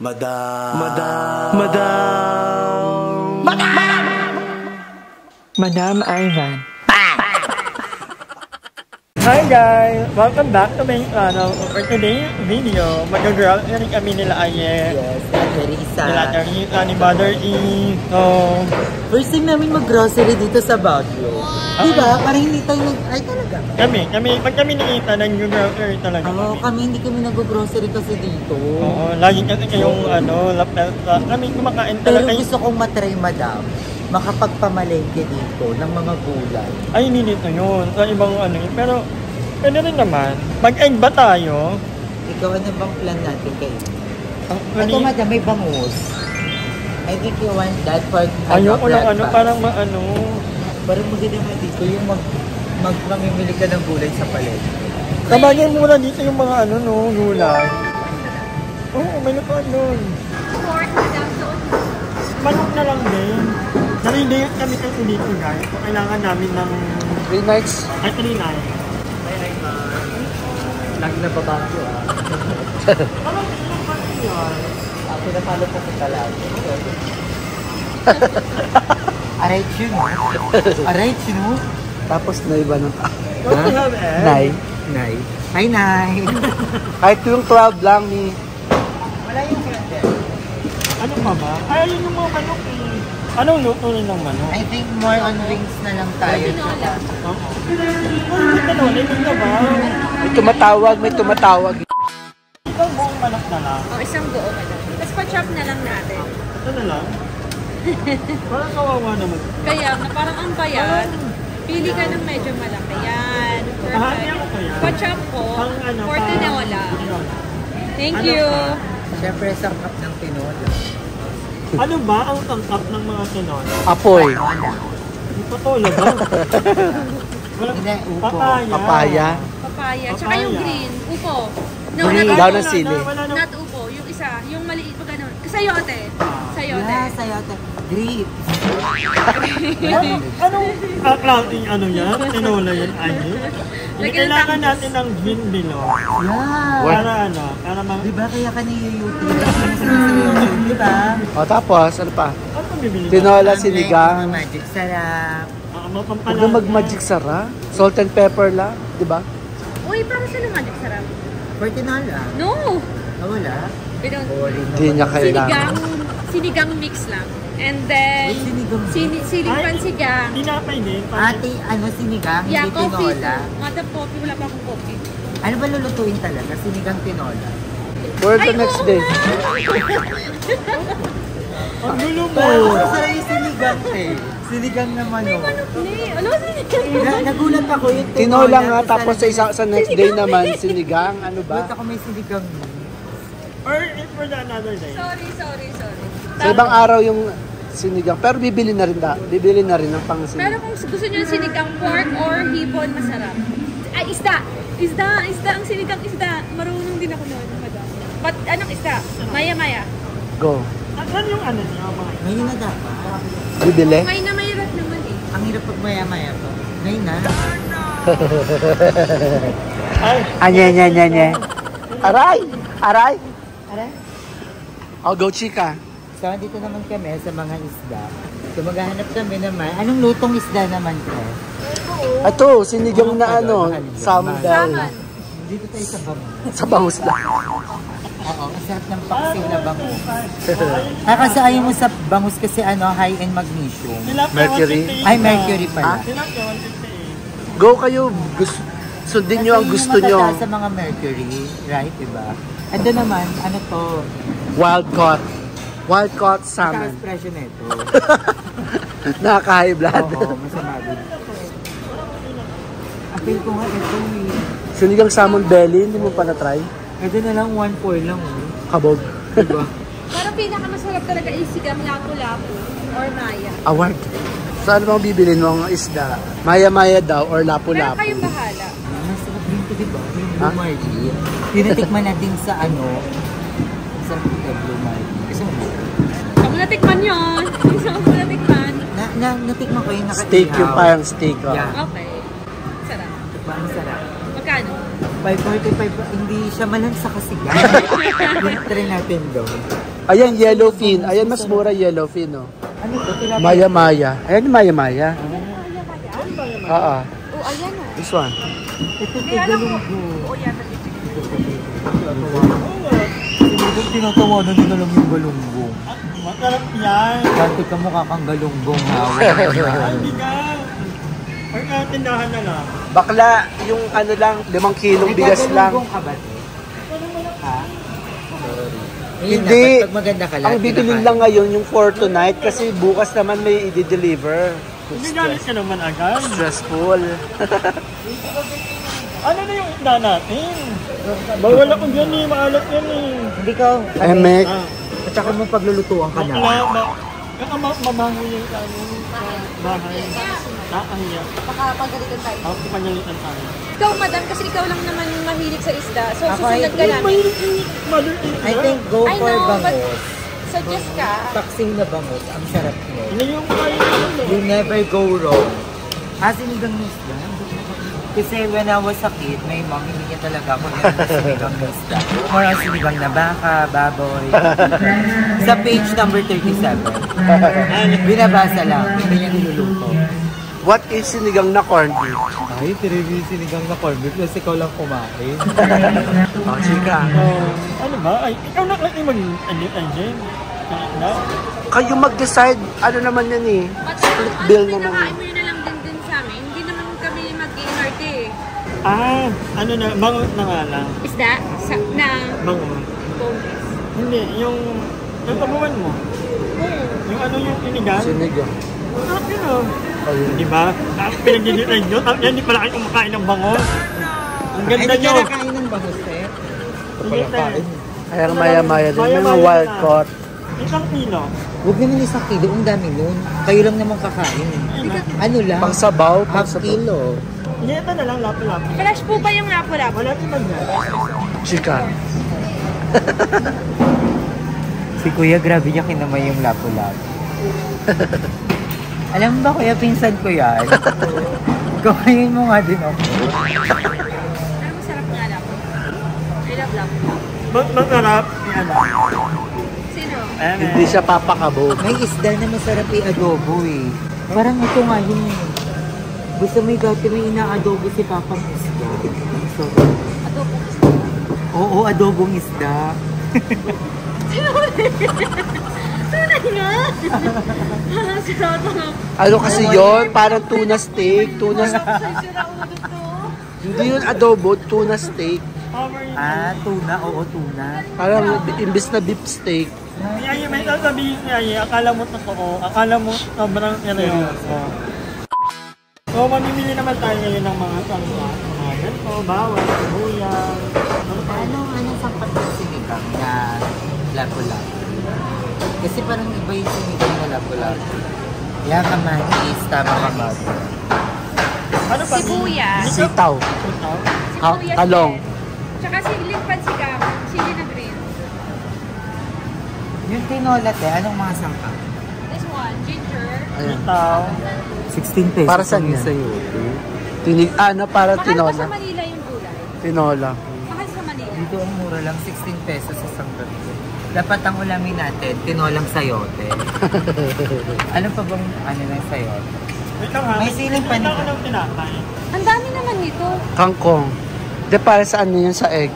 Madam. Madam Ivan. Hi guys! Welcome back to my for today's video. Mag-girl rin kami nila Aye. Yes, Teresa. Nila Teresa ni Mother E. So, first time namin mag-grocery dito sa Baguio. Wow. Diba? Parang hindi tayo ay talaga. Pag kami nakita, nag-grocery talaga kami hindi kami nag-grocery kasi dito. Oo, lagi kasi kayong lapelta. Kami kumakain talaga. Pero gusto kong matry, madam, makapagpamalengke dito ng mga gulay. Ay, hindi dito yun. Sa ibang pero pwede rin naman. Mag-egg ba tayo? Ikaw, ano bang plan natin kayo? Ito, madam, may bangus. I think you want that for ayoko lang parang parang maganda nga dito yung mamimili ka ng gulay sa palengke. Kabagay muna dito yung mga gulay. Oo, may lutuan doon. Manok na lang din. Nalindayot kami kasi dito guys. So, kailangan namin ng 3 nights. Ay, 3 nights. Lagi na babagyo Parang yan. Pinapalo po kita lang. Aray chino. Aray chino. Tapos na iba ng What do you have, Nay. Nay. Hi, Nay. Kahit yung 12 lang ni. Wala yung friend. Ano pa ba? Ay, yun yung mga manok eh. Anong luto rin ng manok? I think more on wings na lang tayo. Oo. Tinola, hindi na ba? May tumatawag. Isang buong manok na lang. Isang buo ka lang. Tapos pa-chop na lang natin. Ito na lang? Parang kawawa naman. Kaya, parang ang bayad. Pili ka ng medyo malaki. Yan. Ahati ako kaya. Pa-chop ko. For tinola. Thank you. Siyempre, sarap ng tinola. Ano ba ang tangkap ng mga tinola? Apoy. Totoo lang ba? Hindi, upo. Papaya. Papaya. Tsaka yung green. Upo. No, Green. not Daw upo. ng sili. Not upo. Yung isa. Yung maliit pa ganun. Sayote. Sayote. Yeah, sayote. Grapes. Anong clouting yan? Tinola yan, Aye? Hindi kailangan natin ng green below. Yeah. Para Diba kaya ka ni-YouTube? Diba? O tapos, ano pa? ano bibili? Tinola, sinigang. Magic sarap. Huwag na mag-magic sarap. Salt and pepper lang, di ba? Uy, para sa magic sarap. For tinola? No! Wala. We don't. Hindi niya kailangan. Sinigang mix lang. And then, siling pansigang. Tinapay din. Ate, sinigang, Yeah, hindi coffee. tinola. Madam coffee, wala pa akong coffee. Ano ba lulutuin talaga? Sinigang tinola. For the next day. Ang gulo mo. Sarap yung sinigang Sinigang naman Ano sinigang? Nagulat ako yung Tinola nga, tapos sa next day naman, sinigang, ano Nagulat ba? ako may sinigang. Or for the another day. Sorry. Sa ibang araw yung sinigang, pero bibili na rin ng pang Pero sinigang. kung gusto nyo yung sinigang pork or hipon, masarap. Ay, isda! Ang sinigang isda. Marunong din ako noon, madam. But, anong isda? Maya. Go. Saan yung niya? Ngayon na dapat. Bibili? May rat naman eh. Ang hirap pag maya-maya pa. Ngayon na. Anye. Aray! Oh, go chika. So, dito naman kami sa mga isda. So, maghahanap kami naman. Anong lutong isda naman ko? Ito, sinigang na sambal. Dito tayo sa bangus. Sa bangus lang. Oo, ang sarap ng paksiw na bangus. Kasi ayaw mo sa bangus kasi high in magnesium. Mercury? Ay, mercury pala. Go kayo. Sundin nyo ang gusto nyo. Sa mga mercury, right? Diba? And then naman, Wild caught salmon. Naka-expression nito. Nakaka-high blood. Oo, masama din. Apil ko nga ito Sinigang salmon belly, hindi mo pa na-try? Ito na lang, 1-4 lang. Kabog. Diba? Parang pinakamasarap talaga isigang lapu-lapu or maya. Award. Saan bang bibilin mo ang isda? Maya-maya daw or Pero lapu-lapu? kayong bahala. Masarap din ito, diba? Yung Blue Marlin. Tinatikman natin sa sa Blue Marlin. Kasi Huwag mo natikman yun. Huwag mo natikman. natikman ko yung Steak yung parang steak. Yeah. Okay. Sarap. Masarap. Magkano? 545, hindi siya malansa kasi guys. Try natin daw. Ayan, yellowfin. Ayan, mas mura yellowfin, no? Ano to? Tilapia? Maya-maya. Ayan, maya-maya. Oo. Oh, ayan o. This one. Ito kay galunggo. Sinubog tinatawanan nila lang yung galunggong. Masarap yan. Dati ka mukha kang galunggong ha. Hindi ka. Ay, tindahan na lang. Bakla, yung ano lang, 5 kilong bigas lang. Galunggong ka ba? Ha? Sorry. Hindi. Pag maganda ka lang. Ang bibilin lang ngayon yung for tonight kasi bukas naman may i-deliver. Hindi galit ka naman agad. Stressful. Ano na yung isda natin? Bawal ako dyan eh, maalat yan eh. Hindi ka. Emek. At saka mo paglulutuan ka na. Kaka mamahoy yung ano sa bahay. Nakahiya. Baka pagalitan tayo. Ako pagalitan tayo. Ikaw, madam, kasi ikaw lang naman mahilig sa isda. So, Ako susunod ka namin. Mahilig yung mother in I think go I for know, but bangus. suggest ka. Paksiw na bangus. Ang sarap mo. Hindi yung kain yun You never go wrong. Sinigang na isda. Kasi when I was a kid, my mom hindi niya talaga ako yan na sinigang na isda. More on sinigang na baka, baboy. Sa page number 37. Binabasa lang, hindi niya niluluto. What is sinigang na corned beef? Ay, tiribi sinigang na corned beef kasi ikaw lang kumain. Oh, chika. Ano ba? Ay, ikaw na kasi mag-edit-edit. Na? Kayo mag-decide, ano naman yan eh. Split bill naman. Pinakain mo yun na lang din sa amin. Hindi naman kami mag-i-inert eh. Ano na, bangot na nga lang. Isda? Na Bangot. boneless. Hindi, yung tabuhan mo. Yung ano yung inigang. Sinigang. Sarap yun oh. Ayun. Di ba? Pinag-edit nyo. Yan, hindi pala kayo kumakain ng bangot. Ang ganda Ay, hindi nyo. ka nakain ng bangus eh. Sige, te. Kaya maya-maya din. May mga Maya-maya wild na. caught. Isang kilo. Huwag naman 1 kilo, ang dami nun. Kayo lang naman kakain. Ano lang? Pang sabaw, pang Half sabaw. kilo. Hindi, ito na lang, lapo-lapo. Fresh po ba yung lapo-lapo? Wala naman yan. Chika. Si Kuya, grabe niya kinamay yung lapu-lapu. Alam mo ba, Kuya, pinsan ko yan? Kumain mo nga din ako. Ano masarap nga lapo? I love lapo. Masarap. Yan. Sino? Ayan, Hindi siya papakabog. May isda na masarap i-adobo eh. Parang ito nga yun eh. Gusto mo dati may ina-adobo si Papang isda. So, Adobo. oo, adobong isda. Tunay nga! Sarap nga. Ano kasi yon? Parang tuna steak. Tuna Sira ulo dito. Hindi yun adobo, tuna steak. Tuna, oo, tuna. Parang imbis na beef steak. Yaya, may sasabihin niya, akala mo totoo, akala mo sobrang seryoso. So, mamimili naman tayo ngayon ng mga sangka. Mga ganito, bawal, sibuyas. Anong sapat ng sinigang na lapu-lapu? Kasi parang iba yung sinigang na lapu-lapu. Yan ka mais, tama ka ba? Ano pa? Sibuyas. Sitaw. Sitaw? Sibuyas Talong. din. Tsaka siling pansikam. Sili na green. Yung tinola anong mga sangka? This one, ginger. Ayan. Sitaw. 16 pesos. Para saan yan? Sa'yo. Para Mahal ba sa tinola. Manila yung gulay? Tinola. Mahal sa Manila. Dito ang mura lang, 16 pesos sa isang gabi. Dapat ang ulamin natin, tinolang sayote. Ano pa bang ng sayote? Wait lang ha. May siling pa Wait lang nito. ng tinapay. Ang dami naman nito. Kangkong. Hindi, para sa ano yun sa egg.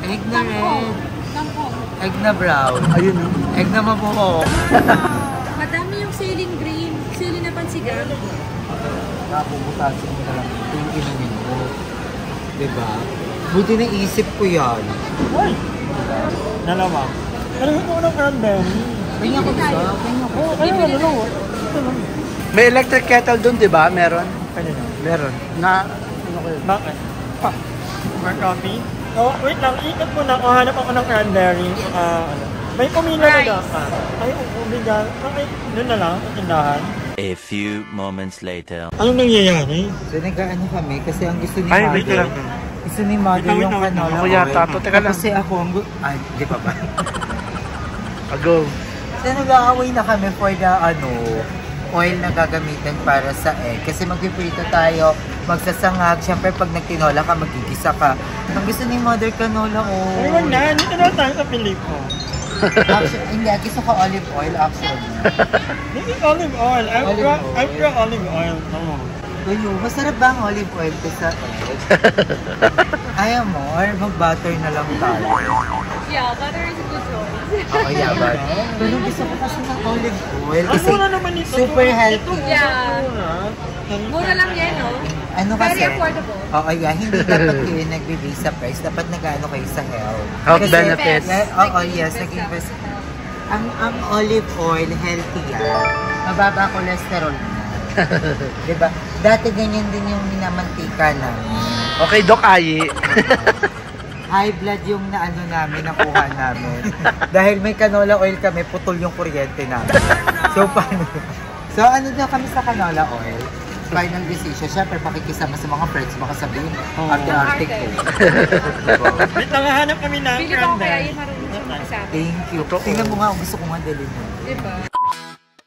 Egg na Kangkong. red. Kangkong. Egg na brown. Ayun. Egg na mabuo. Madami yung siling green. Sili na pansigang. Nakapubutasin mo na lang. Ito yung inumin mo. Diba? Buti na isip ko yan. Uy! Dalawa. Pero ito ng cranberry. Kanya ko isa. Kanya ko. Oo, kaya ano lang. May electric kettle dun, di ba? Meron? Pwede na. Meron. Na, ano ko yun? Bakit? More coffee? Oh, wait lang. Ikot mo na. Hanap ako ng cranberry. May pumila na Rice. dapat. Ay, bigyan. Okay, doon na lang. Tindahan. A few moments later. Anong nangyayari? So nag-ano kami kasi ang gusto ni Ay, Mother. wait lang. Gusto ni Mother yung canola Ako yata to. Teka lang. Kasi ako ang ay, di pa ba? Go. So nag-aaway na kami for the oil na gagamitin para sa egg. Kasi magpiprito tayo, magsasangag. Siyempre, pag nagtinola ka, magigisa ka. Ang gusto ni Mother Canola oil. Ayun na, dito na tayo sa Pilipo. Actually, hindi. Gusto ko olive oil, actually. This is olive oil. I'm sure olive oil. Ayun, masarap ba ang olive oil ko sa egg? Ayaw mo? Or mag-butter na lang tayo? Yeah, butter is a good choice. Oo, yeah, but pero gusto ko kasi ng olive oil. Kasi Mura naman ito. super healthy. Yeah. Mura lang yan, no? Ano kasi? Very affordable. Oo, yeah. Hindi dapat kayo nag-base sa price. Dapat nag-ano kayo sa health. Health Kasi- benefits. Oo, yes. Nag-invest. Ang olive oil, healthy yan. Mababa cholesterol na. Diba? Dati ganyan din yung minamantika namin. Okay, Doc Ayi. High blood yung naano namin, nakuha namin. Dahil may canola oil kami, putol yung kuryente namin. So, paano? So, ano daw kami sa canola oil? Final decision. Siyempre, pakikisama sa mga friends, baka sabihin, arte-arte ko. Dito nga hanap kami ng Bili ko kaya yun marunong siya mag-isabi. Thank you. Tingnan mo nga, gusto ko nga dalhin mo. Diba?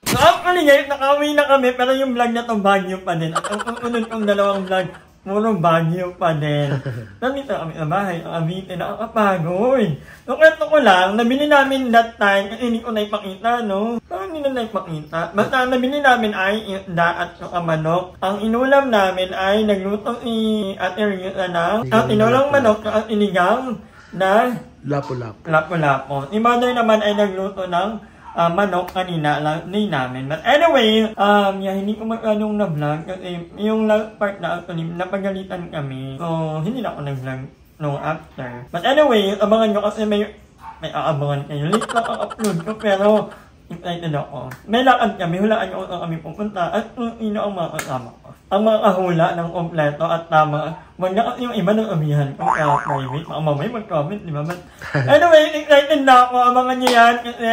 So actually ngayon, nakauwi na kami, pero yung vlog na to Baguio pa din. At ang unod kong dalawang vlog, puro Baguio pa din. Nandito kami sa bahay, ang Cavite, nakakapagoy. So kwento ko lang, nabili namin that time, kasi hindi ko na-ipakita, no? Parang hindi na na-ipakita. Basta ang nabili namin ay isda at saka manok. Ang inulam namin ay nagluto si Ate Rita ng ang inulang manok at inigang na Lapu-lapu. lapo-lapo. Si Mother naman ay nagluto ng manok kanina lang din namin. But anyway, hindi ko magkanong na-vlog kasi yung part na actually napagalitan kami. So, hindi na ako nag-vlog no after. But anyway, abangan nyo kasi may aabangan kayo. Late lang ang upload ko pero excited ako. May lakad kami, hulaan nyo kung kami pupunta at kung sino ang mga kasama ko. Ang mga kahula ng kompleto at tama. Wag na kasi yung iba ng amihan ko kaya private. Baka mamay mag-comment, di ba? But anyway, excited na ako. Abangan nyo yan kasi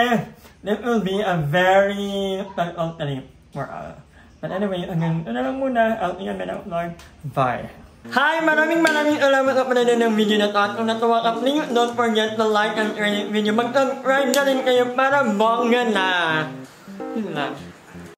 this will be a very special trip for us. But anyway, hanggang ito na lang muna. I'll see you in the next vlog. Bye! Hi! Maraming salamat sa panonood ng video na ito. At kung natuwa ka, please don't forget to like and share this video. Mag-subscribe na rin kayo para bongga na! Yun lang.